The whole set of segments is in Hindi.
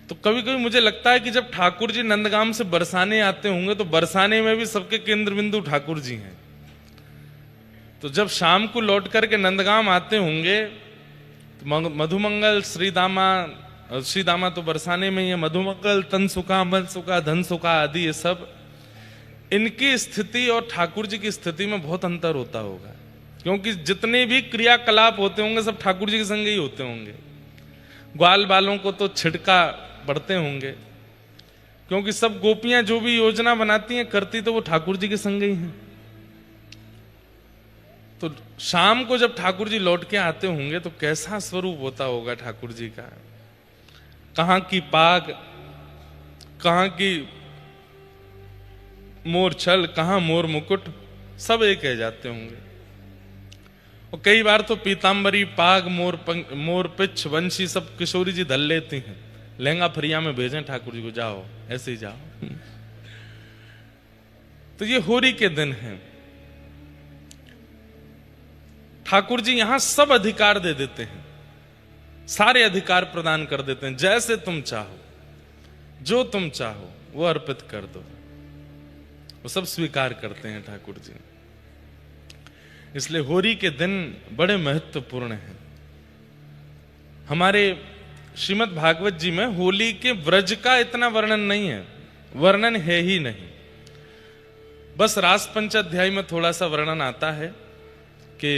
तो कभी कभी मुझे लगता है कि जब ठाकुर जी नंदगाम से बरसाने आते होंगे तो बरसाने में भी सबके केंद्र बिंदु ठाकुर जी हैं। तो जब शाम को लौट करके नंदगाम आते होंगे तो मधुमंगल श्रीदामा तो बरसाने में ही है, मधुमंगल, तनसुखा, मनसुखा, धनसुखा आदि ये सब, इनकी स्थिति और ठाकुर जी की स्थिति में बहुत अंतर होता होगा, क्योंकि जितने भी क्रियाकलाप होते होंगे सब ठाकुर जी के संग ही होते होंगे। ग्वाल बालों को तो छिड़का पड़ते होंगे, क्योंकि सब गोपियां जो भी योजना बनाती हैं करती तो वो ठाकुर जी के संग ही हैं। तो शाम को जब ठाकुर जी लौट के आते होंगे तो कैसा स्वरूप होता होगा ठाकुर जी का। कहां की पाग, कहां की मोर छल, कहां मोर मुकुट, सब एक कह जाते होंगे। और कई बार तो पीतांबरी, पाग, मोर पिछ, वंशी सब किशोरी जी धल लेती हैं। लहंगा फरिया में भेजें ठाकुर जी को, जाओ ऐसे ही जाओ। तो ये होरी के दिन हैं। ठाकुर जी यहां सब अधिकार दे देते हैं, सारे अधिकार प्रदान कर देते हैं। जैसे तुम चाहो, जो तुम चाहो वो अर्पित कर दो, वो सब स्वीकार करते हैं ठाकुर जी। इसलिए होरी के दिन बड़े महत्वपूर्ण हैं। हमारे श्रीमद् भागवत जी में होली के व्रज का इतना वर्णन नहीं है, वर्णन है ही नहीं। बस रास पंचाध्याय में थोड़ा सा वर्णन आता है कि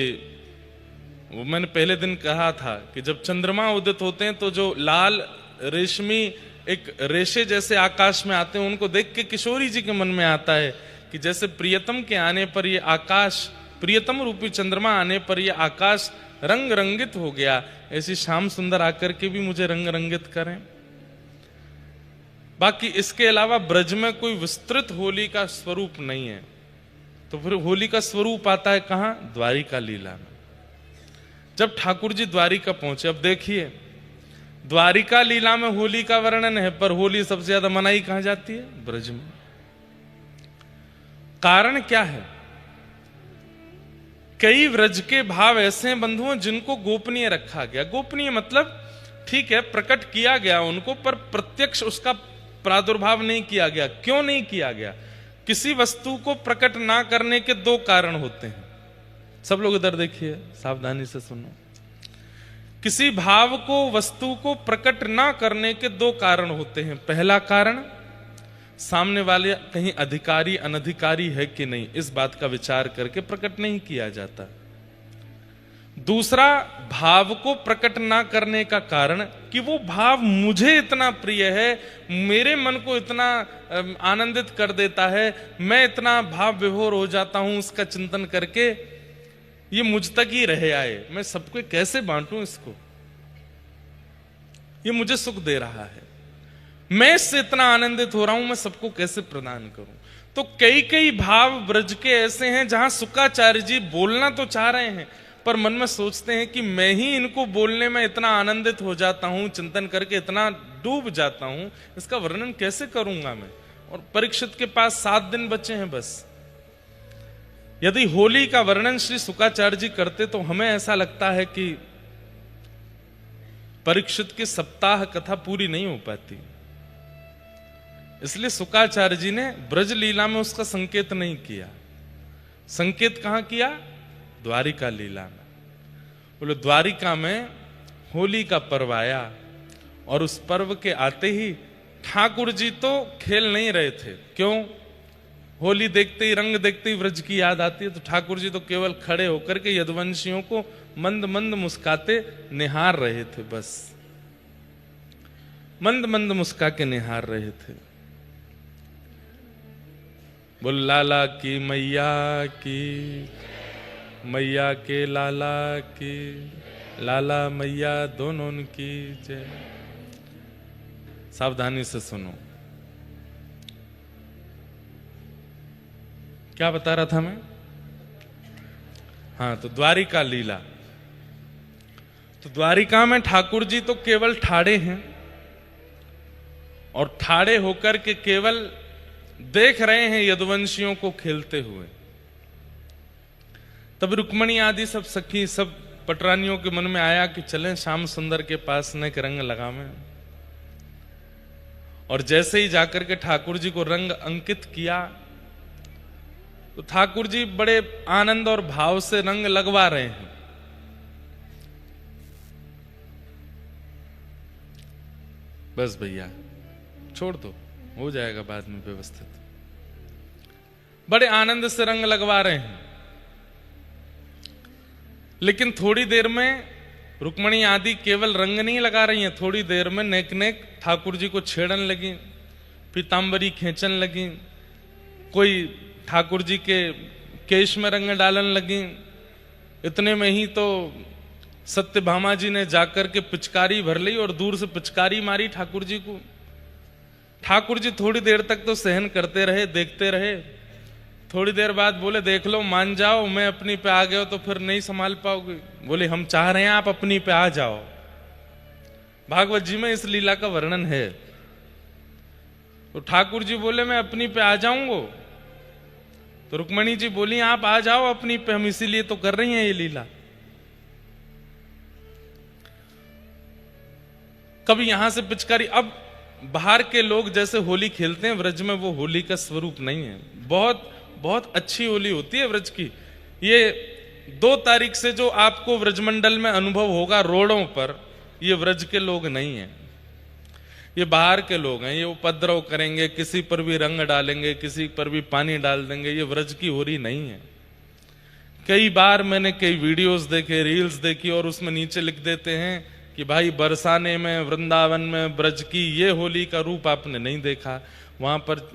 वो मैंने पहले दिन कहा था कि जब चंद्रमा उदित होते हैं तो जो लाल रेशमी एक रेशे जैसे आकाश में आते हैं, उनको देख के किशोरी जी के मन में आता है कि जैसे प्रियतम के आने पर ये आकाश, प्रियतम रूपी चंद्रमा आने पर ये आकाश रंग रंगित हो गया, ऐसी श्याम सुंदर आकर के भी मुझे रंग रंगित करें। बाकी इसके अलावा ब्रज में कोई विस्तृत होली का स्वरूप नहीं है। तो फिर होली का स्वरूप आता है कहां? द्वारिका लीला में। जब ठाकुर जी द्वारिका पहुंचे, अब देखिए द्वारिका लीला में होली का वर्णन है, पर होली सबसे ज्यादा मनाई कहां जाती है? ब्रज में। कारण क्या है? कई व्रज के भाव ऐसे हैं बंधुओं जिनको गोपनीय रखा गया। गोपनीय मतलब ठीक है प्रकट किया गया उनको, पर प्रत्यक्ष उसका प्रादुर्भाव नहीं किया गया। क्यों नहीं किया गया? किसी वस्तु को प्रकट ना करने के दो कारण होते हैं। सब लोग इधर देखिए, सावधानी से सुनो। किसी भाव को, वस्तु को प्रकट ना करने के दो कारण होते हैं। पहला कारण, सामने वाले कहीं अधिकारी अनधिकारी है कि नहीं, इस बात का विचार करके प्रकट नहीं किया जाता। दूसरा, भाव को प्रकट ना करने का कारण कि वो भाव मुझे इतना प्रिय है, मेरे मन को इतना आनंदित कर देता है, मैं इतना भाव विभोर हो जाता हूं उसका चिंतन करके, ये मुझ तक ही रह आए, मैं सबको कैसे बांटूं इसको, ये मुझे सुख दे रहा है, मैं इससे इतना आनंदित हो रहा हूं, मैं सबको कैसे प्रदान करूं। तो कई कई भाव ब्रज के ऐसे हैं जहां शुक्राचार्य जी बोलना तो चाह रहे हैं, पर मन में सोचते हैं कि मैं ही इनको बोलने में इतना आनंदित हो जाता हूं, चिंतन करके इतना डूब जाता हूं, इसका वर्णन कैसे करूंगा मैं। और परीक्षित के पास 7 दिन बचे हैं बस। यदि होली का वर्णन श्री शुक्राचार्य जी करते तो हमें ऐसा लगता है कि परीक्षित की सप्ताह कथा पूरी नहीं हो पाती। इसलिए शुक्राचार्य जी ने ब्रज लीला में उसका संकेत नहीं किया। संकेत कहां किया? द्वारिका लीला में। बोले द्वारिका में होली का पर्व आया और उस पर्व के आते ही ठाकुर जी तो खेल नहीं रहे थे। क्यों? होली देखते ही, रंग देखते ही व्रज की याद आती है। तो ठाकुर जी तो केवल खड़े होकर के यदुवंशियों को मंद मंद मुस्काते निहार रहे थे, बस मंद मंद मुस्का के निहार रहे थे। बोल लाला की मैया की, मैया के लाला की, लाला मैया दोनों की जय। सावधानी से सुनो, क्या बता रहा था मैं? हाँ, तो द्वारिका लीला। तो द्वारिका में ठाकुर जी तो केवल ठाड़े हैं और ठाड़े होकर के केवल देख रहे हैं यदुवंशियों को खेलते हुए। तब रुक्मणी आदि सब सखी, सब पटरानियों के मन में आया कि चलें श्याम सुंदर के पास न एक रंग लगावें। और जैसे ही जाकर के ठाकुर जी को रंग अंकित किया तो ठाकुर जी बड़े आनंद और भाव से रंग लगवा रहे हैं। बस भैया छोड़ दो, हो जाएगा बाद में व्यवस्थित। बड़े आनंद से रंग लगवा रहे हैं, लेकिन थोड़ी देर में रुक्मणी आदि केवल रंग नहीं लगा रही हैं, थोड़ी देर में नेक नेक ठाकुर जी को छेड़न लगी, पीतांबरी खींचन लगी, कोई ठाकुर जी के केश में रंग डालन लगी। इतने में ही तो सत्यभामा जी ने जाकर के पिचकारी भर ली और दूर से पिचकारी मारी ठाकुर जी को। ठाकुर जी थोड़ी देर तक तो सहन करते रहे, देखते रहे। थोड़ी देर बाद बोले देख लो, मान जाओ, मैं अपनी पे आ गया तो फिर नहीं संभाल पाओगे। बोले हम चाह रहे हैं आप अपनी पे आ जाओ। भागवत जी में इस लीला का वर्णन है। तो ठाकुर जी बोले मैं अपनी पे आ जाऊंगा, तो रुक्मणी जी बोली आप आ जाओ अपनी पे, हम इसीलिए तो कर रही हैं ये लीला। कभी यहां से पिचकारी, अब बाहर के लोग जैसे होली खेलते हैं व्रज में, वो होली का स्वरूप नहीं है। बहुत बहुत अच्छी होली होती है व्रज की। ये 2 तारीख से जो आपको व्रजमंडल में अनुभव होगा रोडों पर, ये व्रज के लोग नहीं है, ये बाहर के लोग हैं। ये उपद्रव करेंगे, किसी पर भी रंग डालेंगे, किसी पर भी पानी डाल देंगे। ये व्रज की होली नहीं है। कई बार मैंने कई वीडियोस देखे, रील्स देखी, और उसमें नीचे लिख देते हैं कि भाई बरसाने में, वृंदावन में ब्रज की ये होली का रूप आपने नहीं देखा। वहां पर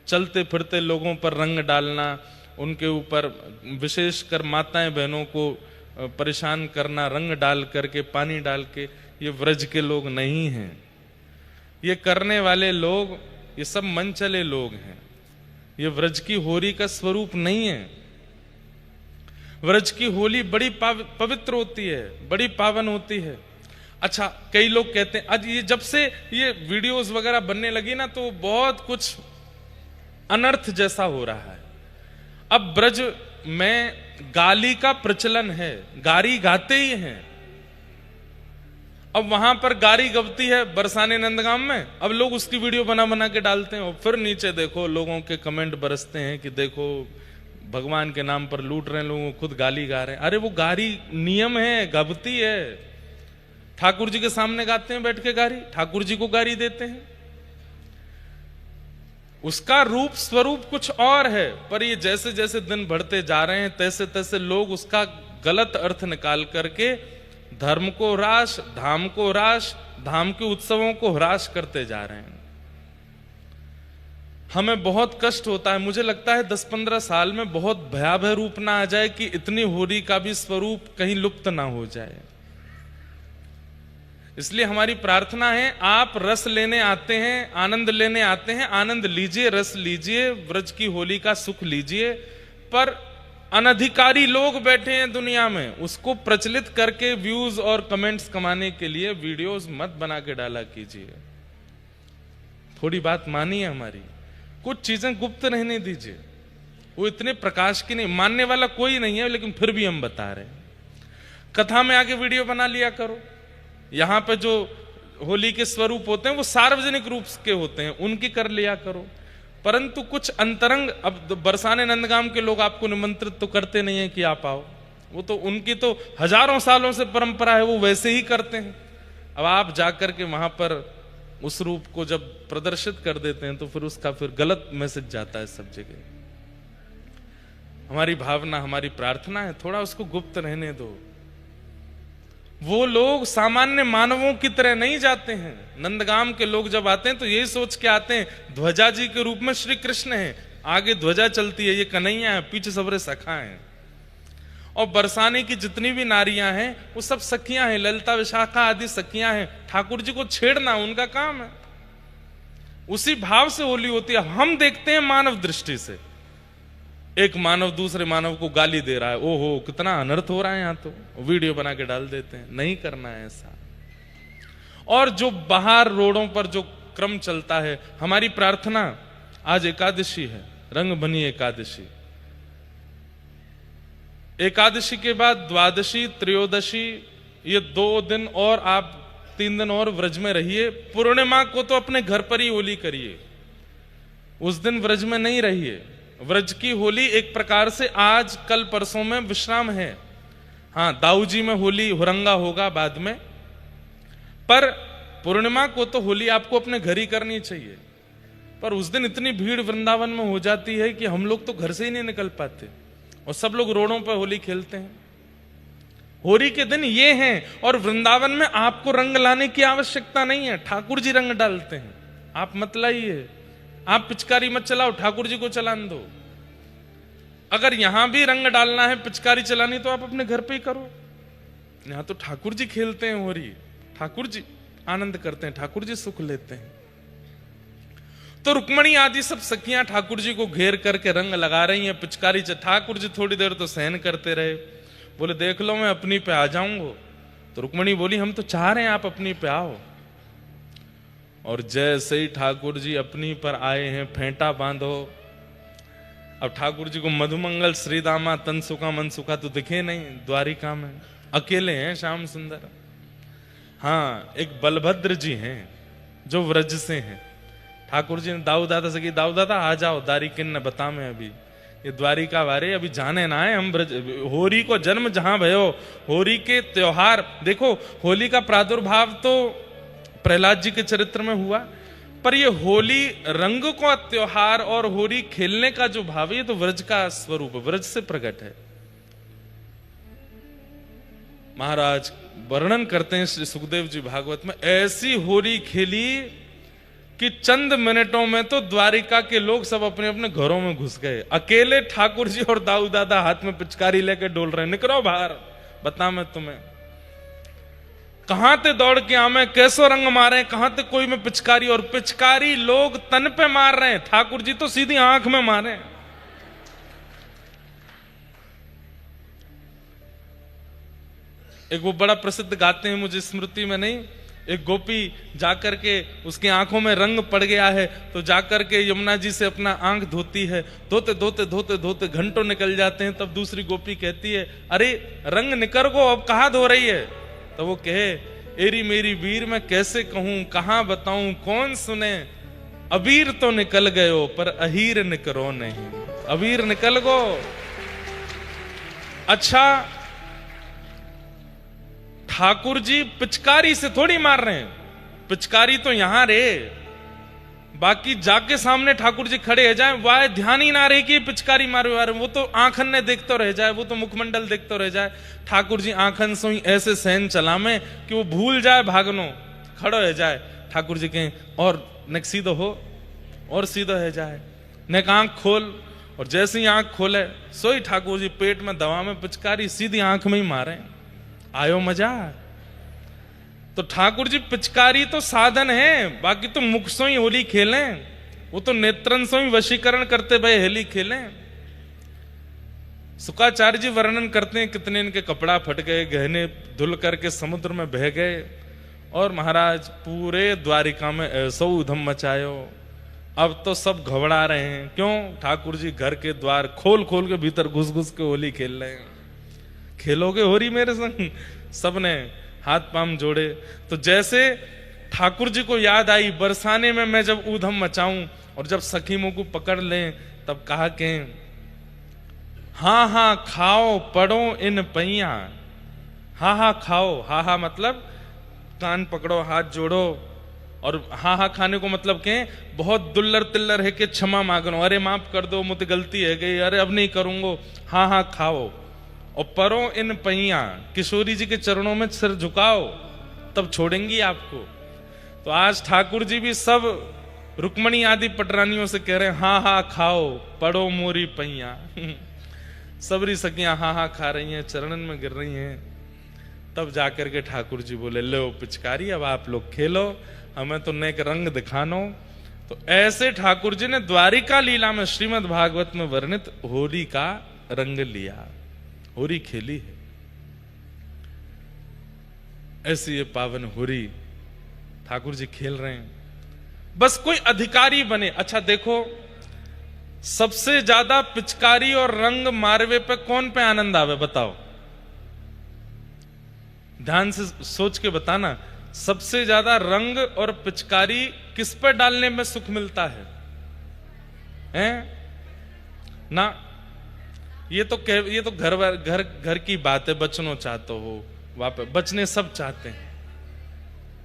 चलते फिरते लोगों पर रंग डालना, उनके ऊपर विशेषकर माताएं बहनों को परेशान करना, रंग डाल करके, पानी डाल के, ये व्रज के लोग नहीं हैं। ये करने वाले लोग, ये सब मन चले लोग हैं। ये व्रज की होली का स्वरूप नहीं है। व्रज की होली बड़ी पवित्र होती है, बड़ी पावन होती है। अच्छा, कई लोग कहते हैं, आज ये जब से ये वीडियोस वगैरह बनने लगी ना, तो बहुत कुछ अनर्थ जैसा हो रहा है। अब ब्रज में गाली का प्रचलन है, गारी गाते ही हैं। अब वहां पर गारी गबती है बरसाने नंदगाम में, अब लोग उसकी वीडियो बना बना के डालते हैं, और फिर नीचे देखो लोगों के कमेंट बरसते हैं कि देखो भगवान के नाम पर लूट रहे हैं लोगों, खुद गाली गा रहे हैं। अरे वो गारी नियम है, गबती है। ठाकुर जी के सामने गाते हैं बैठ के गारी, ठाकुर जी को गारी देते हैं। उसका रूप स्वरूप कुछ और है, पर ये जैसे जैसे दिन बढ़ते जा रहे हैं तैसे तैसे लोग उसका गलत अर्थ निकाल करके धर्म को ह्रास, धाम को ह्रास, धाम के उत्सवों को ह्रास करते जा रहे हैं। हमें बहुत कष्ट होता है। मुझे लगता है 10-15 साल में बहुत भयावह रूप ना आ जाए कि इतनी होली का भी स्वरूप कहीं लुप्त ना हो जाए। इसलिए हमारी प्रार्थना है, आप रस लेने आते हैं, आनंद लेने आते हैं, आनंद लीजिए, रस लीजिए, व्रज की होली का सुख लीजिए। पर अनधिकारी लोग बैठे हैं दुनिया में, उसको प्रचलित करके व्यूज और कमेंट्स कमाने के लिए वीडियोस मत बना के डाला कीजिए। थोड़ी बात मानिए हमारी, कुछ चीजें गुप्त रहने दीजिए। वो इतने प्रकाश की नहीं, मानने वाला कोई नहीं है, लेकिन फिर भी हम बता रहे हैं। कथा में आके वीडियो बना लिया करो। यहां पे जो होली के स्वरूप होते हैं वो सार्वजनिक रूप के होते हैं, उनकी कर लिया करो। परंतु कुछ अंतरंग, अब बरसाने नंदगाम के लोग आपको निमंत्रित तो करते नहीं है कि आप आओ, वो तो उनकी तो हजारों सालों से परंपरा है, वो वैसे ही करते हैं। अब आप जाकर के वहां पर उस रूप को जब प्रदर्शित कर देते हैं तो फिर उसका फिर गलत मैसेज जाता है सब जगह। हमारी भावना, हमारी प्रार्थना है, थोड़ा उसको गुप्त रहने दो। वो लोग सामान्य मानवों की तरह नहीं जाते हैं। नंदगाम के लोग जब आते हैं तो यही सोच के आते हैं ध्वजा जी के रूप में श्री कृष्ण है, आगे ध्वजा चलती है, ये कन्हैया है, पीछे सबरे सखा हैं। और बरसाने की जितनी भी नारियां हैं वो सब सखियां हैं, ललिता विशाखा आदि सखियां हैं। ठाकुर जी को छेड़ना उनका काम है। उसी भाव से होली होती है। हम देखते हैं मानव दृष्टि से, एक मानव दूसरे मानव को गाली दे रहा है, ओहो कितना अनर्थ हो रहा है, यहां तो वीडियो बना के डाल देते हैं। नहीं करना है ऐसा। और जो बाहर रोडों पर जो क्रम चलता है, हमारी प्रार्थना, आज एकादशी है, रंग बनी एकादशी। एकादशी के बाद द्वादशी, त्रयोदशी, ये 2 दिन और आप 3 दिन और व्रज में रहिए, पूर्णिमा को तो अपने घर पर ही होली करिए, उस दिन व्रज में नहीं रहिए। व्रज की होली एक प्रकार से आज कल परसों में विश्राम है। हाँ, दाऊ जी में होली हुरंगा होगा बाद में, पर पूर्णिमा को तो होली आपको अपने घर ही करनी चाहिए। पर उस दिन इतनी भीड़ वृंदावन में हो जाती है कि हम लोग तो घर से ही नहीं निकल पाते और सब लोग रोडों पर होली खेलते हैं। होली के दिन ये हैं, और वृंदावन में आपको रंग लाने की आवश्यकता नहीं है, ठाकुर जी रंग डालते हैं, आप मत लाइए, आप पिचकारी मत चलाओ, ठाकुर जी को चलान दो। अगर यहां भी रंग डालना है, पिचकारी चलानी, तो आप अपने घर पे ही करो। यहां तो ठाकुर जी खेलते हैं होली, ठाकुर जी आनंद करते हैं, ठाकुर जी सुख लेते हैं। तो रुक्मणी आदि सब सखियां ठाकुर जी को घेर करके रंग लगा रही हैं, पिचकारी से। ठाकुर जी थोड़ी देर तो सहन करते रहे, बोले देख लो मैं अपनी पे आ जाऊंगा। तो रुक्मणी बोली हम तो चाह रहे हैं आप अपनी पे आओ। और जैसे ही ठाकुर जी अपनी पर आए हैं, फेंटा बांधो। अब ठाकुर जी को मधुमंगल श्रीदामा तनसुखा मनसुखा तो दिखे नहीं द्वारिका में, अकेले हैं श्याम सुंदर। हाँ, एक बलभद्र जी हैं जो व्रज से हैं। ठाकुर जी ने दाऊ दादा से कही, दाऊ दादा आ जाओ, दारिकिन ने बता में अभी ये द्वारिका वारे अभी जाने ना है हम ब्रज। होरी को जन्म जहां भयो, होरी के त्योहार देखो, होली का प्रादुर्भाव तो प्रहलाद जी के चरित्र में हुआ, पर ये होली रंग का त्योहार और होली खेलने का जो भाव है तो व्रज का स्वरूप, व्रज से प्रकट है। महाराज वर्णन करते हैं श्री सुखदेव जी भागवत में, ऐसी होली खेली कि चंद मिनटों में तो द्वारिका के लोग सब अपने अपने घरों में घुस गए। अकेले ठाकुर जी और दाऊ दादा हाथ में पिचकारी लेकर डोल रहे हैं, निकलो बाहर, बता मैं तुम्हें कहां ते दौड़ के आमे, कैसो रंग मारे, कहां ते कोई में पिचकारी, और पिचकारी लोग तन पे मार रहे हैं, ठाकुर जी तो सीधी आंख में मारे। एक वो बड़ा प्रसिद्ध गाते हैं, मुझे स्मृति में नहीं, एक गोपी जाकर के उसकी आंखों में रंग पड़ गया है तो जाकर के यमुना जी से अपना आंख धोती है, धोते धोते धोते धोते घंटों निकल जाते हैं। तब दूसरी गोपी कहती है, अरे रंग निकर गो, अब कहां धो रही है? तो वो कहे, एरी मेरी वीर मैं कैसे कहूं, कहां बताऊं, कौन सुने, अबीर तो निकल गयो पर अहीर निकरो नहीं, अबीर निकल गो। अच्छा, ठाकुर जी पिचकारी से थोड़ी मार रहे हैं, पिचकारी तो यहां रे, बाकी जाके सामने ठाकुर जी खड़े हो जाए, वह ध्यान ही ना रहे कि पिचकारी मारे, वो तो आंखन ने देखते रह जाए, वो तो मुखमंडल देखते रह जाए। ठाकुर जी आंखन से ही ऐसे सहन चलामे कि वो भूल जाए भागनो, खड़ो हो जाए। ठाकुर जी कहें, और नेक सीधो हो, और सीधो हो जाए, नेक आंख खोल, और जैसे ही आंख खोले सोई ठाकुर जी पेट में दवा में पिचकारी सीधी आंख में ही मारे। आयो मजा। तो ठाकुर जी पिचकारी तो साधन है, बाकी तो मुख सो ही होली खेलें, वो तो नेत्रन सो ही वशीकरण करते भाई होली खेलें। शुकाचार्य जी वर्णन करते हैं कितने इनके कपड़ा फट गए, गहने धुल करके समुद्र में बह गए, और महाराज पूरे द्वारिका में ऐसा उधम मचायो। अब तो सब घबरा रहे हैं, क्यों? ठाकुर जी घर के द्वार खोल खोल के भीतर घुस घुस के होली खेल रहे हैं। खेलोगे होरी मेरे संग? सबने हाथ पांव जोड़े। तो जैसे ठाकुर जी को याद आई, बरसाने में मैं जब ऊधम मचाऊं और जब सखी मुंह को पकड़ लें, तब कहा के हाँ हाँ खाओ पड़ो इन पैया, हाँ हाँ खाओ, हाँ हाँ मतलब कान पकड़ो, हाथ जोड़ो, और हाँ हाँ खाने को मतलब के बहुत दुल्लर तिल्लर है कि क्षमा मांगनो, अरे माफ कर दो मुझे गलती है गई, अरे अब नहीं करूंगो, हाँ हाँ खाओ, और परो इन पैया, किशोरी जी के चरणों में सिर झुकाओ, तब छोड़ेंगी आपको। तो आज ठाकुर जी भी सब रुक्मणी आदि पटरानियों से कह रहे हैं, हाँ हाँ खाओ पड़ो मोरी पैया। सबरी सखियां हाँ हाँ खा रही हैं, चरणन में गिर रही हैं। तब जाकर के ठाकुर जी बोले, लो पिचकारी अब आप लोग खेलो, हमें तो नेक रंग दिखानो। तो ऐसे ठाकुर जी ने द्वारिका लीला में श्रीमद् भागवत में वर्णित होली का रंग लिया, होली खेली है। ऐसी ये पावन होली ठाकुर जी खेल रहे हैं। बस कोई अधिकारी बने। अच्छा देखो, सबसे ज्यादा पिचकारी और रंग मारवे पे कौन पे आनंद आवे? बताओ, ध्यान से सोच के बताना। सबसे ज्यादा रंग और पिचकारी किस पर डालने में सुख मिलता है? हैं? ना, ये तो घर की बात है। बचनो चाहते हो वापस, बचने सब चाहते हैं।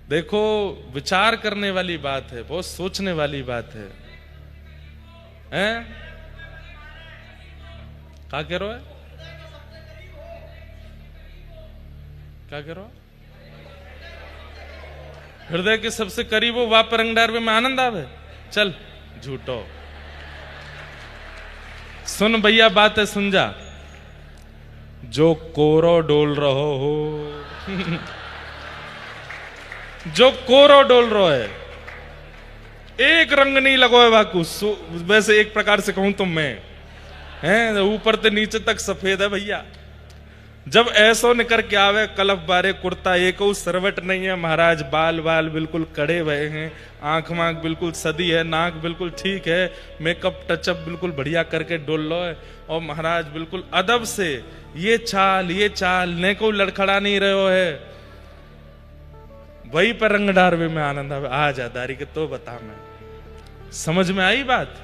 देखो, विचार करने वाली बात है, बहुत सोचने वाली बात है। हैं? क्या कह रहे हो? क्या कह रहे हो? हृदय के सबसे करीब हो, वाप रंग डारवे में आनंद आवे। चल झूठो, सुन भैया बात है, सुन जा। जो कोरो डोल रहो हो जो कोरो डोल रहो है, एक रंग नहीं लगो है बाकू। वैसे एक प्रकार से कहूं तो मैं, हैं, ऊपर से नीचे तक सफेद है भैया। जब ऐसो निकर के आवे कलफ बारे कुर्ता, एक सरवट नहीं है महाराज। बाल बाल बिल्कुल कड़े हुए हैं, आंख मांख बिल्कुल सदी है, नाक बिल्कुल ठीक है, मेकअप टचअप बिल्कुल बढ़िया करके डोल लो है। और महाराज बिल्कुल अदब से ये चाल ने को लड़खड़ा नहीं रहे है। वही पर रंग डारवे में आनंद आवे। आ जा दारी के तो बता, मैं समझ में आई बात?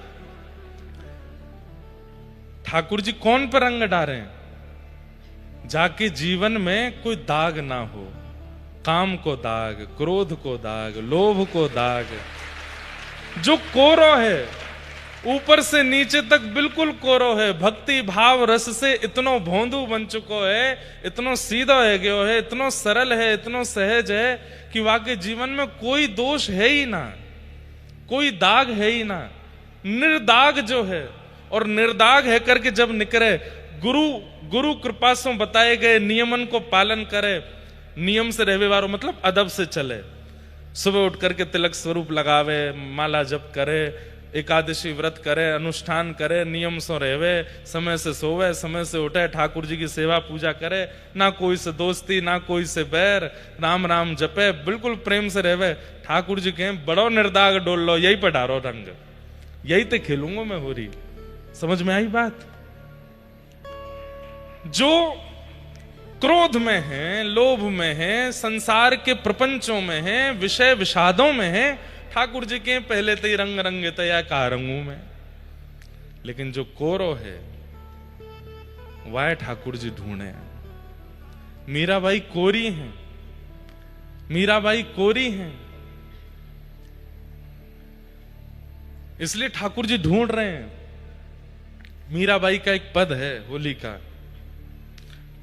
ठाकुर जी कौन पर रंग डारे हैं? जाके जीवन में कोई दाग ना हो। काम को दाग, क्रोध को दाग, लोभ को दाग। जो कोरो है, ऊपर से नीचे तक बिल्कुल कोरो है, भक्ति भाव रस से इतनो भोंदू बन चुको है, इतनो सीधा है गयो है, इतनो सरल है, इतनो सहज है कि वाकई जीवन में कोई दोष है ही ना, कोई दाग है ही ना। निर्दाग जो है, और निर्दाग है करके जब निकले, गुरु कृपा से बताए गए नियमन को पालन करे। नियम से रहवे वारो मतलब अदब से चले। सुबह उठ करके तिलक स्वरूप लगावे, माला जप करे, एकादशी व्रत करे, अनुष्ठान करे, नियम से रहवे, समय से सोवे, समय से उठे, ठाकुर जी की सेवा पूजा करे, ना कोई से दोस्ती, ना कोई से बैर, राम राम जपे, बिल्कुल प्रेम से रहवे। ठाकुर जी कहें बड़ो निर्दाग डोल लो, यही पर डारो रंग, यही तो खेलूंगा मैं हो रही। समझ में आई बात? जो क्रोध में है, लोभ में है, संसार के प्रपंचों में है, विषय विषादों में है, ठाकुर जी के पहले तो ही रंग रंगे तया का रंगू में। लेकिन जो कोरो है वह ठाकुर जी ढूंढे। मीराबाई कोरी हैं, मीराबाई कोरी हैं, इसलिए ठाकुर जी ढूंढ रहे हैं। मीराबाई का एक पद है होली का,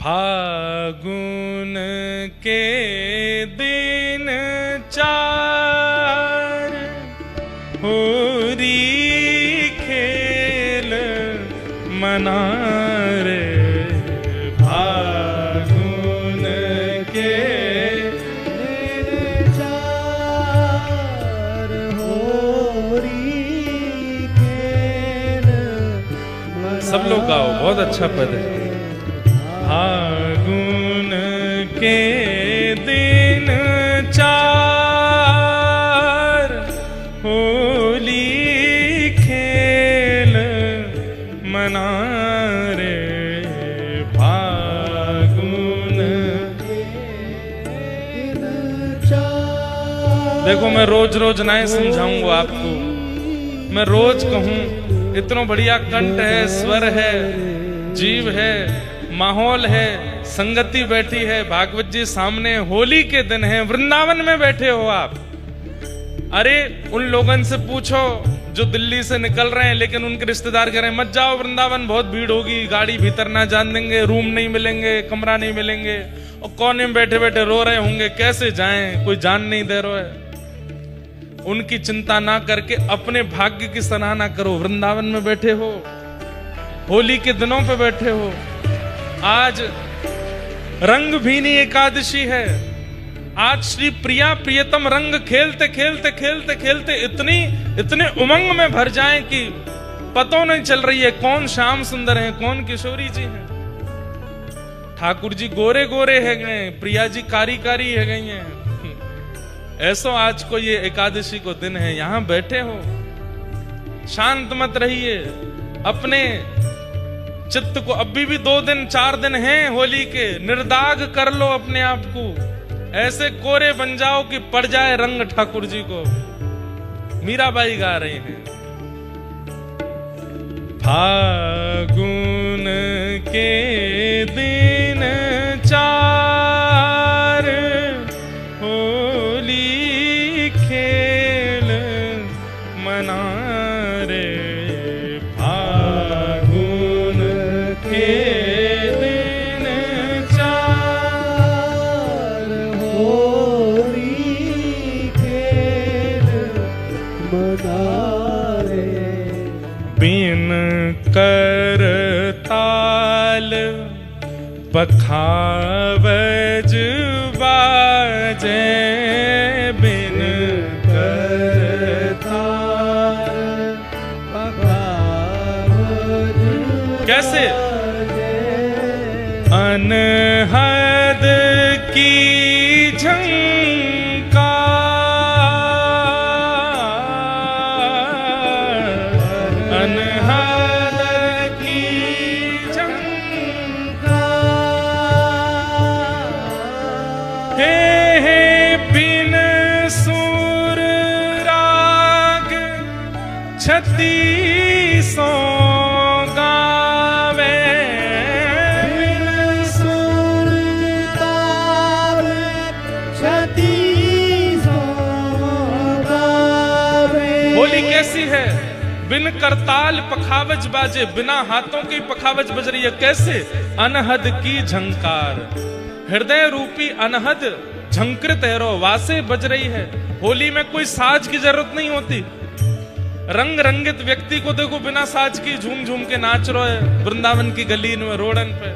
फागुन के दिन 4 होरी खेल मना रे। फागुन के दिन 4 होरी खेल मना। सब लोग गाओ, बहुत अच्छा पद है। फागुन के दिन 4 होली खेल मना रे। फागुन के दिन 4। देखो मैं रोज रोज नहीं समझाऊंगा आपको, मैं रोज कहूं इतना बढ़िया कंठ है, स्वर है, जीव है, माहौल है, संगति बैठी है, भागवत जी सामने, होली के दिन है, वृंदावन में बैठे हो आप। अरे उन लोगों से पूछो जो दिल्ली से निकल रहे हैं, लेकिन उनके रिश्तेदार कह रहे हैं मत जाओ वृंदावन, बहुत भीड़ होगी, गाड़ी भीतर ना जान देंगे, रूम नहीं मिलेंगे, कमरा नहीं मिलेंगे, और कोने में बैठे बैठे रो रहे होंगे कैसे जाएं, कोई जान नहीं दे रहा है। उनकी चिंता ना करके अपने भाग्य की सराहना करो। वृंदावन में बैठे हो, होली के दिनों पे बैठे हो। आज रंग भीनी एकादशी है। आज श्री प्रिया प्रियतम रंग खेलते खेलते खेलते खेलते इतने उमंग में भर जाएं कि पता नहीं चल रही है कौन श्याम सुंदर है, कौन किशोरी जी हैं। ठाकुर जी गोरे गोरे है गए, प्रिया जी कारी कारी है गई हैं। ऐसो आज को ये एकादशी को दिन है, यहां बैठे हो, शांत मत रहिए। अपने चित्त को, अभी भी 2 दिन 4 दिन हैं होली के, निर्दाग कर लो अपने आप को। ऐसे कोरे बन जाओ कि पड़ जाए रंग ठाकुर जी को। मीराबाई गा रही हैं। फागुन के दिन 4 होली खेल मना रे। फागुन के दिन 4 होली खेल मना रे। बिन कर ताल पखावज बाजे। बिन कर ताल पखावज कैसे? बाजे। अनहद की झंकार, अनहद की झंकार। हे बिन सुर राग 36 गावे। बिन सुर ताल 36 गावे। होली कैसी है? बिन करताल पखावज बाजे, बिना हाथों की पखावज बज रही है। कैसे? अनहद की झंकार, हृदय रूपी अनहद झंकृत है वासे बज रही है। होली में कोई साज की जरूरत नहीं होती। रंग रंगित व्यक्ति को देखो बिना साज की झूम झूम के नाच रहे है वृंदावन की गली में, रोडन पे।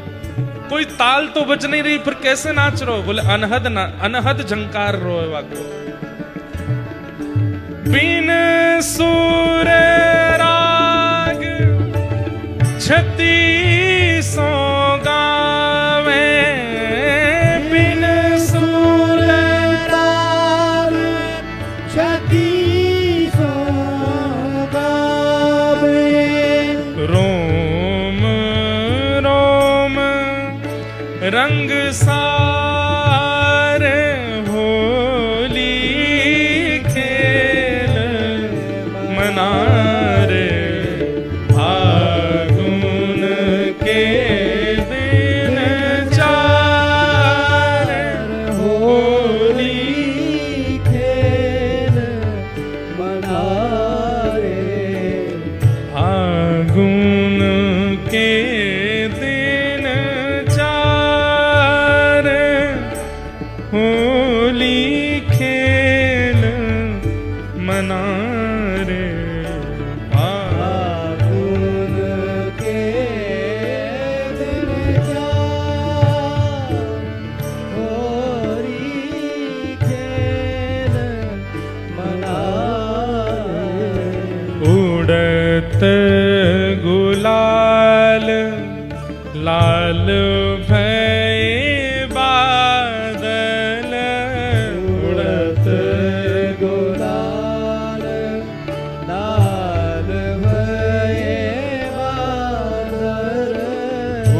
कोई ताल तो बज नहीं रही, फिर कैसे नाच रहे हो? बोले अनहद झंकार रोए वाको। बिन सुर राग 36 गावे। बिन सुर ताल 36 गावे। रोम रोम रंग सार होली खेल मना रे। फागुन के दिन 4 होली खेल मना रे। फागुन के दिन 4 होली खेल मना रे। फागुन के दिन 4 होली खेल मना रे। उड़त गुलाल लाल भय बादल। उड़त गुलाल लाल भये बादल।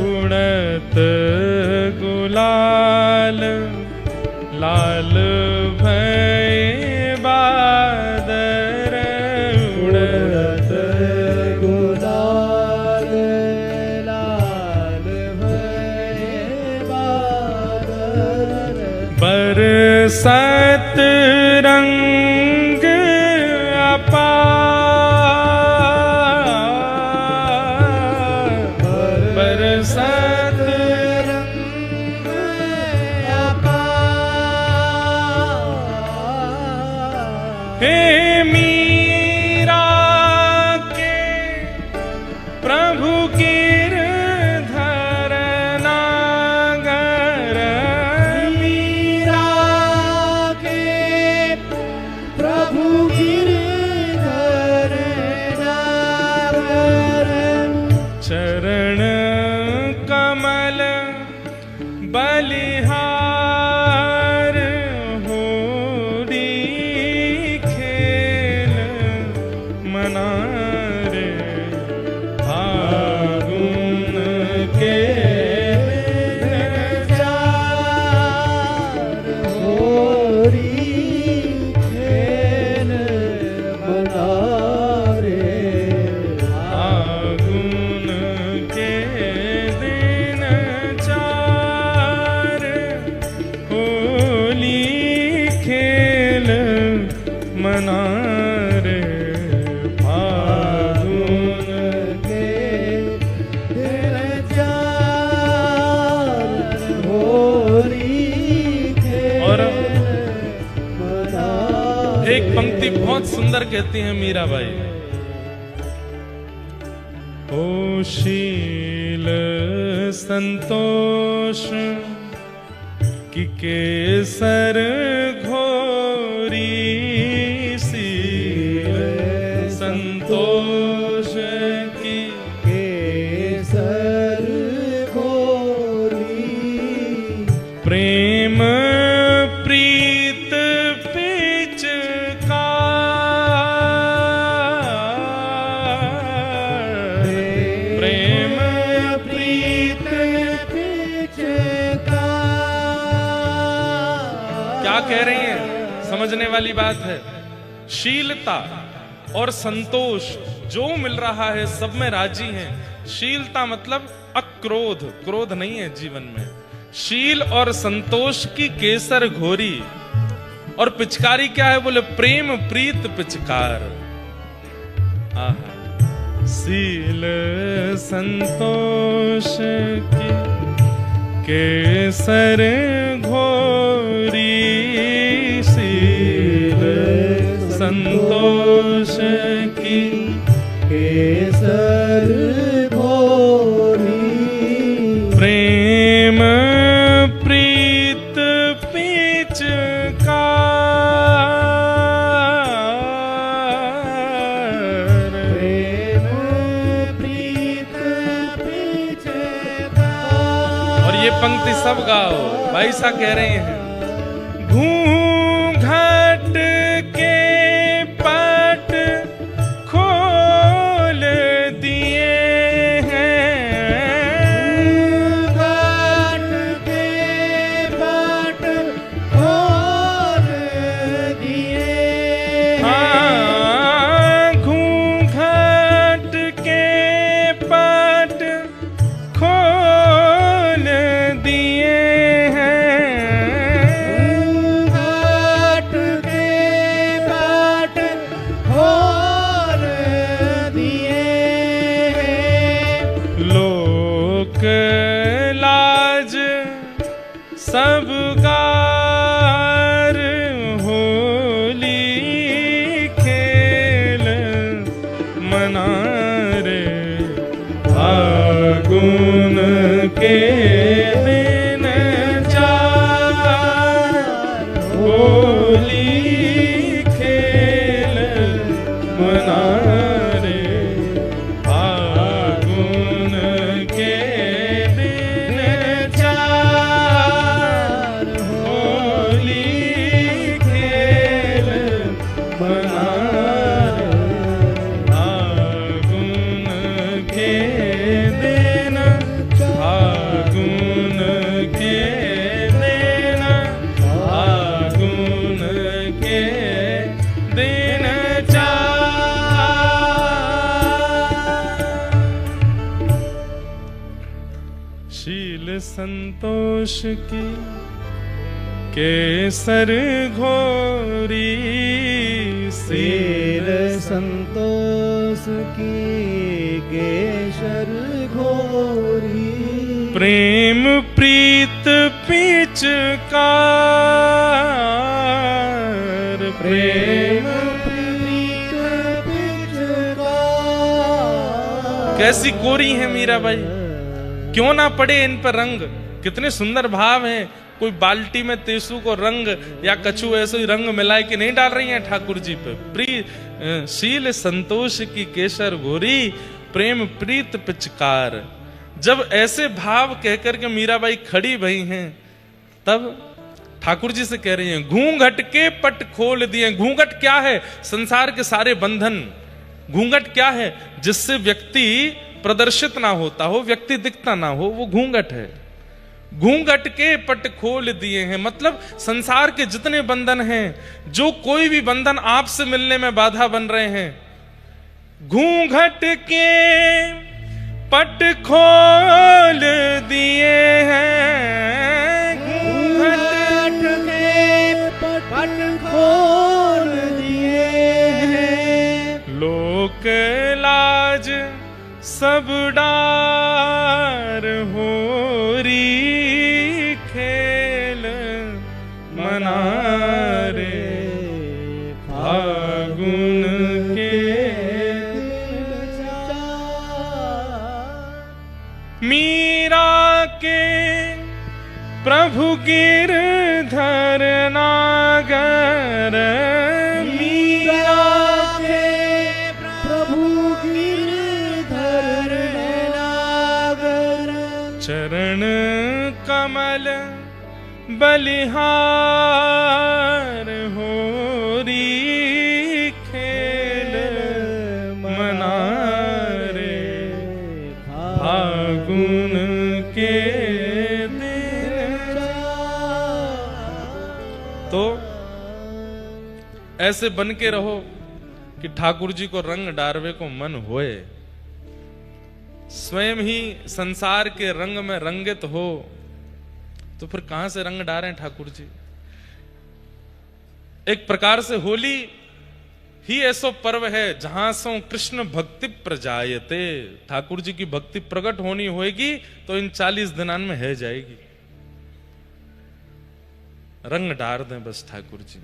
उड़त गुलाल लाल भय बादल। उड़त गुलाल लाल भये बादल। बरसत रंग अपार। बरसत रंग अपार। हे मीरा के प्रभु गिरधर नागर। मीरा रे फागुन के दिन चार होरी खेल और मना एक पंक्ति बहुत सुंदर कहती है मीराबाई, ओ शील संतोष की केसर घोरी, शील संतोष की केसर घोरी प्रेम प्रीत पिचकार, प्रेम प्रीत पिचकार। क्या कह रही हैं? समझने वाली बात है। शीलता और संतोष जो मिल रहा है सब में राजी हैं। शीलता मतलब अक्रोध, क्रोध नहीं है जीवन में। शील और संतोष की केसर घोरी, और पिचकारी क्या है? बोले प्रेम प्रीत पिचकार। आहा, शील संतोष की केसर घोरी, शील संतोष की केसर घोरी प्रेम प्रीत पिचकार, प्रेम प्रीत पिचकार। और ये पंक्ति सब गाओ। भाई सा कह रहे हैं, घूंघट के पट खोल दिए हैं, घाट के बाट खोल दिए हाँ, घूंघट के पट खोल दिए हैं, घाट के बाट खोल दिए लोक लाज सब गार, होली खेल मना रे फागुन के दिन चार, होली खेल मना रे फागुन के दिन चार, होली खेल मना रे फागुन के दिन, फागुन के दिन, फागुन के दिन चार। शील संतोष की केसर घोरी, शील संतोष की केसर घोरी प्रेम प्रीत पिचकार, प्रेम प्रीत पिचकार। कैसी कोरी है मीराबाई, क्यों ना पड़े इन पर रंग। कितने सुंदर भाव हैं। कोई बाल्टी में तेसु को रंग या कछू ऐसे ही रंग मिलाए कि नहीं डाल रही हैं ठाकुर जी पे। शील संतोष की केसर घोरी प्रेम प्रीत पिचकार। जब ऐसे भाव कहकर के मीराबाई खड़ी भई हैं, तब ठाकुर जी से कह रही हैं, घूंघट के पट खोल दिए। घूंघट क्या है? संसार के सारे बंधन। घूंघट क्या है? जिससे व्यक्ति प्रदर्शित ना होता हो, व्यक्ति दिखता ना हो, वो घूंघट है। घूंघट के पट खोल दिए हैं मतलब संसार के जितने बंधन हैं, जो कोई भी बंधन आपसे मिलने में बाधा बन रहे हैं, घूंघट के पट खोल दिए हैं। घूंघट के पट खोल दिए काज सब डार होरी खेल मनारे फागुन के मीरा के प्रभु गिरधर नागर मीरा के प्रभु गिरधर नागर चरण कमल बलिहार होरी खेल मनारे फागुन के दिन। तो ऐसे बन के रहो कि ठाकुर जी को रंग डारवे को मन होए, स्वयं ही संसार के रंग में रंगित हो, तो फिर कहां से रंग डारें ठाकुर जी। एक प्रकार से होली ही ऐसो पर्व है जहां सो कृष्ण भक्ति प्रजायते। ठाकुर जी की भक्ति प्रकट होनी होगी तो इन 40 दिनान में है जाएगी। रंग डार दें बस ठाकुर जी।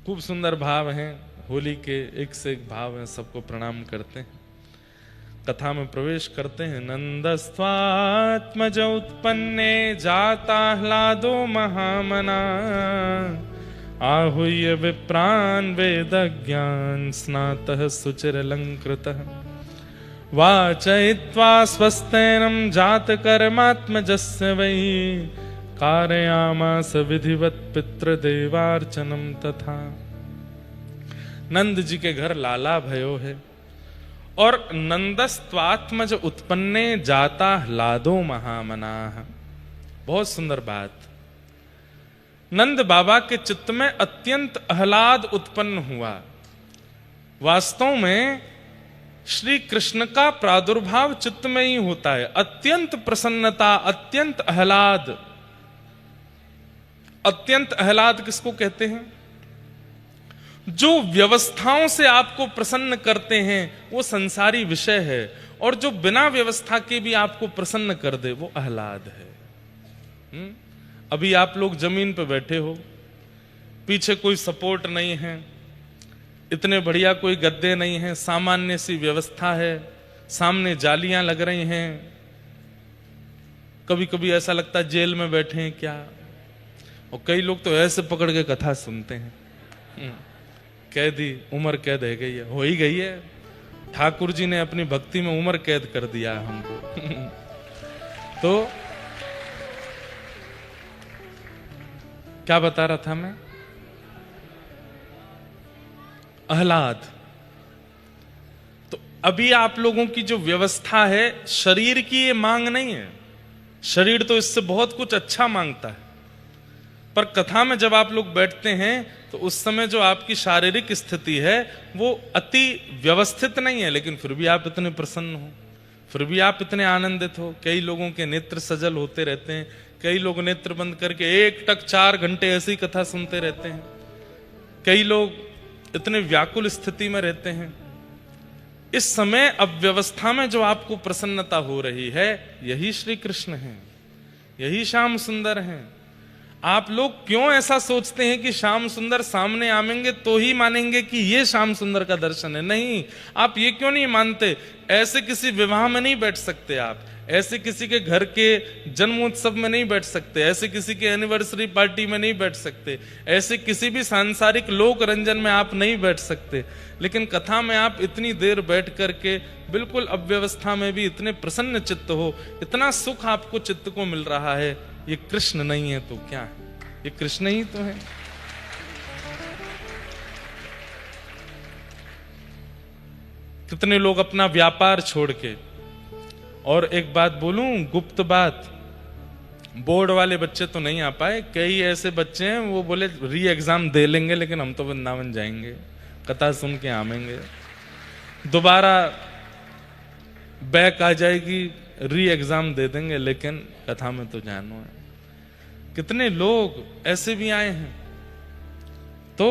खूब सुंदर भाव हैं होली के, एक से एक भाव हैं, सबको प्रणाम करते हैं। कथा में प्रवेश करते हैं। नंदस्त्वात्मज उत्पन्ने जाताह्लादो महामना आहूय विप्रान् वेदज्ञान स्नातः सुचिरलंकृतः वाचयित्वा स्वस्तेनं जातकर्मात्मजस्य वै कारयामास विधिवत पितृदेवार्चनम तथा। नंद जी के घर लाला भयो है और नंदस्त्वात्मज उत्पन्ने जाता ह्लादो महामनाः। बहुत सुंदर बात। नंद बाबा के चित्त में अत्यंत आह्लाद उत्पन्न हुआ। वास्तव में श्री कृष्ण का प्रादुर्भाव चित्त में ही होता है। अत्यंत प्रसन्नता, अत्यंत आह्लाद। अत्यंत आह्लाद किसको कहते हैं? जो व्यवस्थाओं से आपको प्रसन्न करते हैं वो संसारी विषय है, और जो बिना व्यवस्था के भी आपको प्रसन्न कर दे वो आह्लाद है। अभी आप लोग जमीन पे बैठे हो, पीछे कोई सपोर्ट नहीं है, इतने बढ़िया कोई गद्दे नहीं है, सामान्य सी व्यवस्था है, सामने जालियां लग रही हैं, कभी कभी ऐसा लगता है जेल में बैठे हैं क्या। और कई लोग तो ऐसे पकड़ के कथा सुनते हैं, कैदी उम्र कैद है गई है, हो ही गई है। ठाकुर जी ने अपनी भक्ति में उम्र कैद कर दिया हमको। तो क्या बता रहा था मैं? आह्लाद। तो अभी आप लोगों की जो व्यवस्था है, शरीर की ये मांग नहीं है। शरीर तो इससे बहुत कुछ अच्छा मांगता है, पर कथा में जब आप लोग बैठते हैं तो उस समय जो आपकी शारीरिक स्थिति है वो अति व्यवस्थित नहीं है, लेकिन फिर भी आप इतने प्रसन्न हो, फिर भी आप इतने आनंदित हो। कई लोगों के नेत्र सजल होते रहते हैं, कई लोग नेत्र बंद करके एक टक 4 घंटे ऐसी कथा सुनते रहते हैं, कई लोग इतने व्याकुल स्थिति में रहते हैं। इस समय अव्यवस्था में जो आपको प्रसन्नता हो रही है, यही श्री कृष्ण है, यही श्याम सुंदर हैं। आप लोग क्यों ऐसा सोचते हैं कि श्याम सुंदर सामने आएंगे तो ही मानेंगे कि ये श्याम सुंदर का दर्शन है? नहीं, आप ये क्यों नहीं मानते? ऐसे किसी विवाह में नहीं बैठ सकते आप, ऐसे किसी के घर के जन्मोत्सव में नहीं बैठ सकते, ऐसे किसी के एनिवर्सरी पार्टी में नहीं बैठ सकते, ऐसे किसी भी सांसारिक लोक रंजन में आप नहीं बैठ सकते। लेकिन कथा में आप इतनी देर बैठ करके बिल्कुल अव्यवस्था में भी इतने प्रसन्न चित्त हो, इतना सुख आपको चित्त को मिल रहा है। ये कृष्ण नहीं है तो क्या है? ये कृष्ण ही तो है। कितने लोग अपना व्यापार छोड़ के, और एक बात बोलूं, गुप्त बात, बोर्ड वाले बच्चे तो नहीं आ पाए, कई ऐसे बच्चे हैं वो बोले री एग्जाम दे लेंगे लेकिन हम तो वृंदावन जाएंगे, कथा सुन के आवेंगे, दोबारा बैक आ जाएगी, री एग्जाम दे देंगे लेकिन कथा में तो जानो है। कितने लोग ऐसे भी आए हैं तो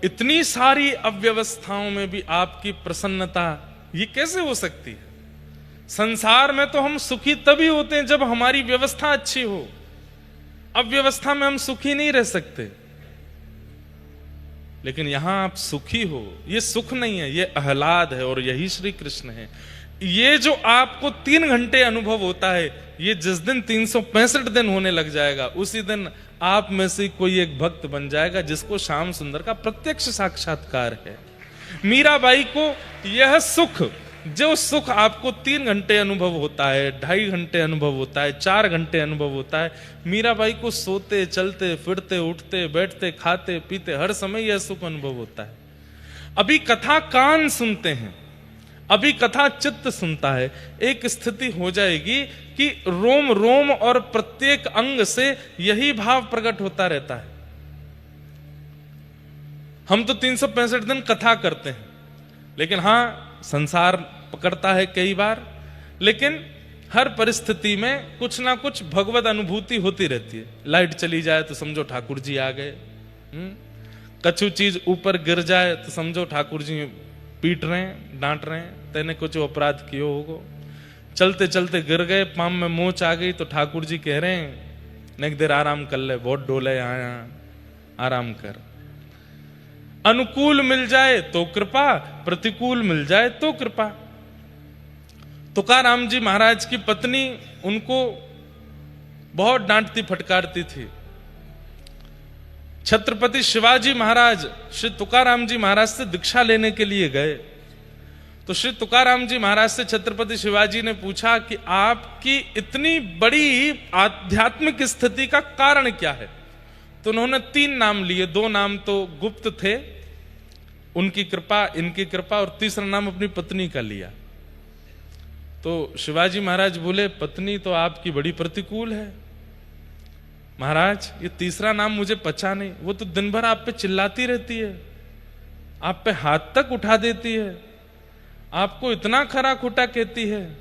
इतनी सारी अव्यवस्थाओं में भी आपकी प्रसन्नता, ये कैसे हो सकती है? संसार में तो हम सुखी तभी होते हैं जब हमारी व्यवस्था अच्छी हो। अव्यवस्था में हम सुखी नहीं रह सकते। लेकिन यहां आप सुखी हो, ये सुख नहीं है, ये आह्लाद है, और यही श्री कृष्ण है। ये जो आपको 3 घंटे अनुभव होता है, ये जिस दिन 365 दिन होने लग जाएगा, उसी दिन आप में से कोई एक भक्त बन जाएगा जिसको श्याम सुंदर का प्रत्यक्ष साक्षात्कार है। मीराबाई को यह सुख, जो सुख आपको 3 घंटे अनुभव होता है, 2.5 घंटे अनुभव होता है, 4 घंटे अनुभव होता है, मीराबाई को सोते चलते फिरते उठते बैठते खाते पीते हर समय यह सुख अनुभव होता है। अभी कथा कान सुनते हैं, अभी कथा चित्त सुनता है। एक स्थिति हो जाएगी कि रोम रोम और प्रत्येक अंग से यही भाव प्रकट होता रहता है। हम तो 365 दिन कथा करते हैं, लेकिन हां, संसार पकड़ता है कई बार, लेकिन हर परिस्थिति में कुछ ना कुछ भगवत अनुभूति होती रहती है। लाइट चली जाए तो समझो ठाकुर जी आ गए, कछु चीज ऊपर गिर जाए तो समझो ठाकुर जी पीट रहे हैं, डांट रहे हैं, तेने कुछ अपराध किए होगो। चलते चलते गिर गए, पाम में मोच आ गई तो ठाकुर जी कह रहे हैं नेक देर आराम कर ले, बहुत डोले यहाँ आराम कर। अनुकूल मिल जाए तो कृपा, प्रतिकूल मिल जाए तो कृपा। तुकाराम जी महाराज की पत्नी उनको बहुत डांटती फटकारती थी। छत्रपति शिवाजी महाराज श्री तुकाराम जी महाराज से दीक्षा लेने के लिए गए, तो श्री तुकाराम जी महाराज से छत्रपति शिवाजी ने पूछा कि आपकी इतनी बड़ी आध्यात्मिक स्थिति का कारण क्या है? तो उन्होंने 3 नाम लिए, 2 नाम तो गुप्त थे, उनकी कृपा, इनकी कृपा, और तीसरा नाम अपनी पत्नी का लिया। तो शिवाजी महाराज बोले, पत्नी तो आपकी बड़ी प्रतिकूल है महाराज, ये तीसरा नाम मुझे पचा नहीं। वो तो दिन भर आप पे चिल्लाती रहती है, आप पे हाथ तक उठा देती है, आपको इतना खरा खोटा कहती है।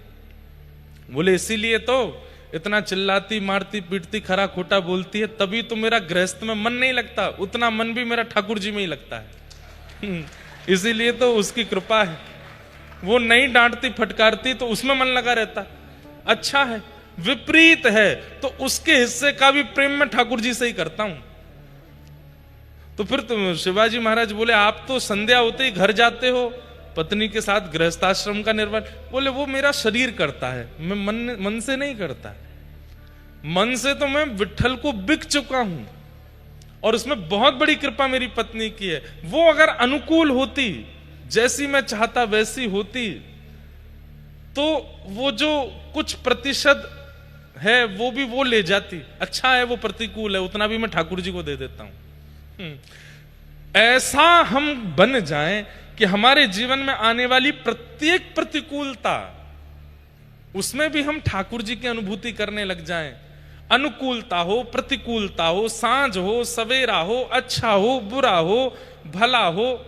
बोले इसीलिए तो इतना चिल्लाती मारती पीटती खरा खोटा बोलती है, तभी तो मेरा गृहस्थ में मन नहीं लगता, उतना मन भी मेरा ठाकुर जी में ही लगता है। इसीलिए तो उसकी कृपा है, वो नहीं डांटती फटकारती तो उसमें मन लगा रहता। अच्छा है, विपरीत है तो उसके हिस्से का भी प्रेम में ठाकुर जी से ही करता हूं। तो फिर तो शिवाजी महाराज बोले, आप तो संध्या होते ही घर जाते हो, पत्नी के साथ गृहस्थाश्रम का निर्वाह। बोले वो मेरा शरीर करता है, मैं मन से नहीं करता। मन से तो मैं विट्ठल को बिक चुका हूं, और उसमें बहुत बड़ी कृपा मेरी पत्नी की है। वो अगर अनुकूल होती, जैसी मैं चाहता वैसी होती, तो वो जो कुछ प्रतिशत है वो भी वो ले जाती। अच्छा है वो प्रतिकूल है, उतना भी मैं ठाकुर जी को दे देता हूं। ऐसा हम बन जाएं कि हमारे जीवन में आने वाली प्रत्येक प्रतिकूलता, उसमें भी हम ठाकुर जी की अनुभूति करने लग जाएं। अनुकूलता हो, प्रतिकूलता हो, सांझ हो, सवेरा हो, अच्छा हो, बुरा हो, भला हो,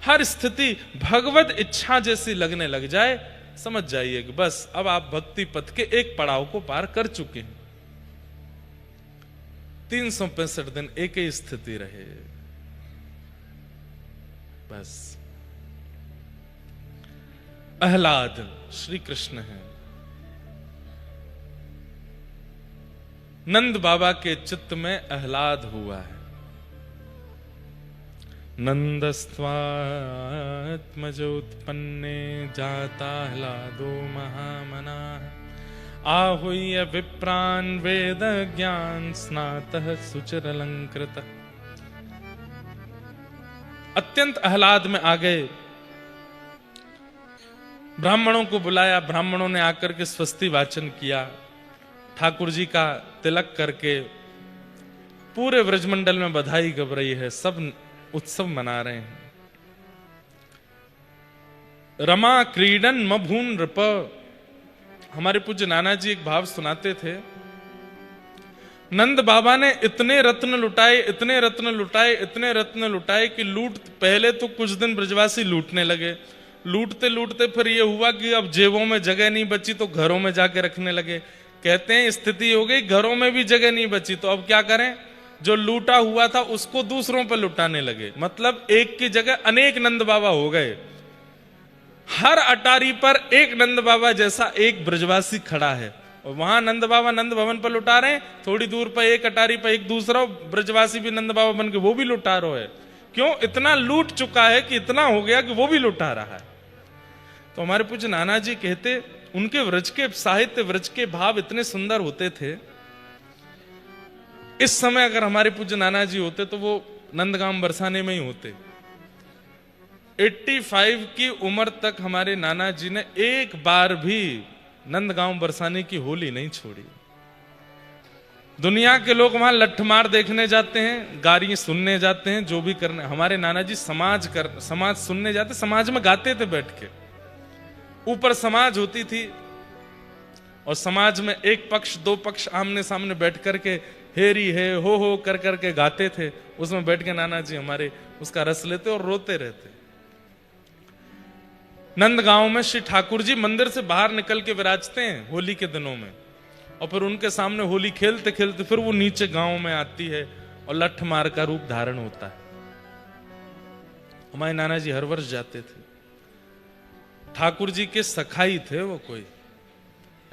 हर स्थिति भगवत इच्छा जैसी लगने लग जाए, समझ जाइए कि बस अब आप भक्ति पथ के एक पड़ाव को पार कर चुके हैं। 365 दिन एक ही स्थिति रहे, बस। आह्लाद श्री कृष्ण है। नंद बाबा के चित्त में आह्लाद हुआ है। नंदस्त्वात्मजोत्पन्ने जाताह्लादो महामना आहूय विप्रान् वेद ज्ञान स्नातः सुचिरलंकृत। अत्यंत आह्लाद में आ गए, ब्राह्मणों को बुलाया, ब्राह्मणों ने आकर के स्वस्ति वाचन किया, ठाकुर जी का तिलक करके पूरे व्रजमंडल में बधाई गब रही है, सब उत्सव मना रहे हैं। रमा क्रीडन मभून नृप। हमारे पूज्य नाना जी एक भाव सुनाते थे, नंद बाबा ने इतने रत्न लुटाए, इतने रत्न लुटाए, इतने रत्न लुटाए कि पहले तो कुछ दिन ब्रजवासी लूटने लगे, लूटते लूटते फिर ये हुआ कि अब जेबों में जगह नहीं बची तो घरों में जाके रखने लगे। कहते हैं स्थिति हो गई घरों में भी जगह नहीं बची, तो अब क्या करें, जो लूटा हुआ था उसको दूसरों पर लुटाने लगे। मतलब एक की जगह अनेक नंद बाबा हो गए। हर अटारी पर एक नंद बाबा जैसा एक ब्रजवासी खड़ा है, और वहां नंद बाबा नंद भवन पर लुटा रहे हैं, थोड़ी दूर पर एक अटारी पर एक दूसरा ब्रजवासी भी नंद बाबा बन के वो भी लुटा रहा है। क्यों? इतना लूट चुका है कि इतना हो गया कि वो भी लुटा रहा है। तो हमारे पूज्य नाना जी कहते, उनके व्रज के साहित्य, व्रज के भाव इतने सुंदर होते थे। इस समय अगर हमारे पूज्य नाना जी होते तो वो नंदगांव बरसाने में ही होते। 85 की उम्र तक हमारे नाना जी ने एक बार भी नंदगांव बरसाने की होली नहीं छोड़ी। दुनिया के लोग वहां लठमार देखने जाते हैं, गारी सुनने जाते हैं, जो भी करने, हमारे नाना जी समाज सुनने जाते, समाज में गाते थे बैठ के। ऊपर समाज होती थी और समाज में एक पक्ष दो पक्ष आमने सामने बैठ करके हेरी है हो कर करके गाते थे। उसमें बैठ के नाना जी हमारे उसका रस लेते और रोते रहते। नंदगांव में श्री ठाकुर जी मंदिर से बाहर निकल के विराजते हैं होली के दिनों में, और फिर उनके सामने होली खेलते खेलते फिर वो नीचे गांव में आती है और लठ मार का रूप धारण होता है। हमारे नाना जी हर वर्ष जाते थे। ठाकुर जी के सखाई थे वो, कोई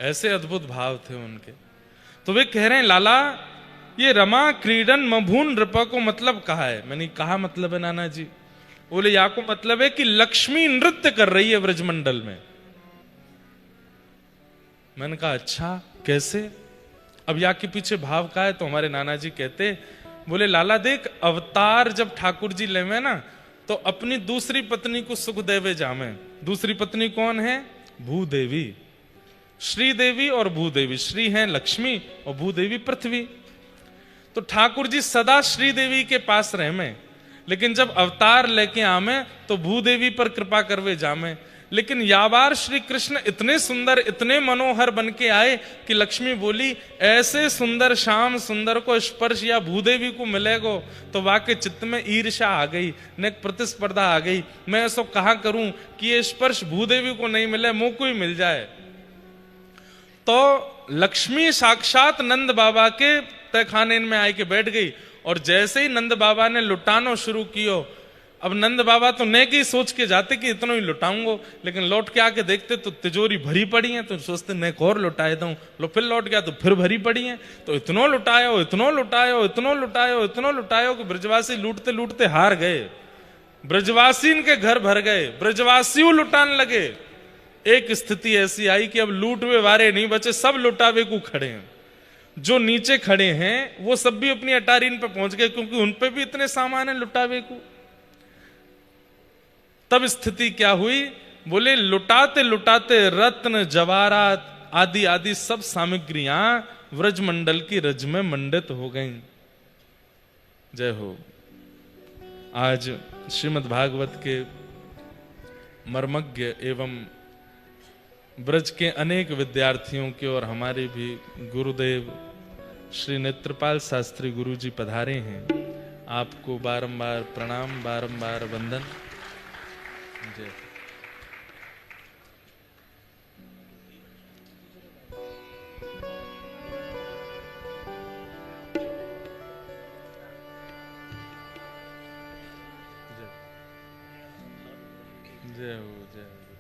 ऐसे अद्भुत भाव थे उनके। तो वे कह रहे हैं, लाला ये रमा क्रीडन मभून नृप को मतलब कहा है। मैंने कहा मतलब है नाना जी? बोले या को मतलब है कि लक्ष्मी नृत्य कर रही है व्रजमंडल में। मैंने कहा अच्छा कैसे? अब या के पीछे भाव का है? तो हमारे नाना जी कहते, बोले लाला देख, अवतार जब ठाकुर जी लेवे ना तो अपनी दूसरी पत्नी को सुख देवे जामे। दूसरी पत्नी कौन है? भूदेवी, श्रीदेवी और भूदेवी। श्री है लक्ष्मी और भूदेवी पृथ्वी। तो ठाकुर जी सदा श्रीदेवी के पास रहे में, लेकिन जब अवतार लेके आमे तो भूदेवी पर कृपा करवे जामे। लेकिन यावार श्री कृष्ण इतने सुंदर इतने मनोहर बन के आए कि लक्ष्मी बोली ऐसे सुंदर श्याम सुंदर को स्पर्श या भूदेवी को मिलेगो तो वाके चित्त में ईर्ष्या आ गई, न प्रतिस्पर्धा आ गई। मैं ऐसा कहा करूं कि ये स्पर्श भूदेवी को नहीं मिले, मुंह को ही मिल जाए। तो लक्ष्मी साक्षात नंद बाबा के तहखाने में आके बैठ गई, और जैसे ही नंद बाबा ने लुटानो शुरू कियो, अब नंद बाबा तो ने की सोच के जाते कि इतना ही लुटाऊंगो, लेकिन लौट के आके देखते तो तिजोरी भरी पड़ी है, तो सोचते ने और लुटाए दूं। लो फिर लौट गया तो फिर भरी पड़ी है, तो इतनो लुटायो इतनो लुटायो इतनो लुटायो इतनो लुटायो कि ब्रजवासी लूटते लूटते हार गए। ब्रजवासी इनके घर भर गए, ब्रजवासी लुटाने लगे। एक स्थिति ऐसी आई कि अब लूटवे वारे नहीं बचे, सब लुटावे को खड़े हैं। जो नीचे खड़े हैं वो सब भी अपनी अटारीन पे पहुंच गए, क्योंकि उन पे भी इतने सामान है लुटावे को। तब स्थिति क्या हुई? बोले लुटाते लुटाते रत्न जवाहरात आदि आदि सब सामग्रियां व्रजमंडल की रज में मंडित हो गईं। जय हो। आज श्रीमद् भागवत के मर्मज्ञ एवं ब्रज के अनेक विद्यार्थियों के और हमारे भी गुरुदेव श्री नेत्रपाल शास्त्री गुरु जी पधारे हैं। आपको बारंबार प्रणाम, बारंबार वंदन। जय। जय हो, जय हो।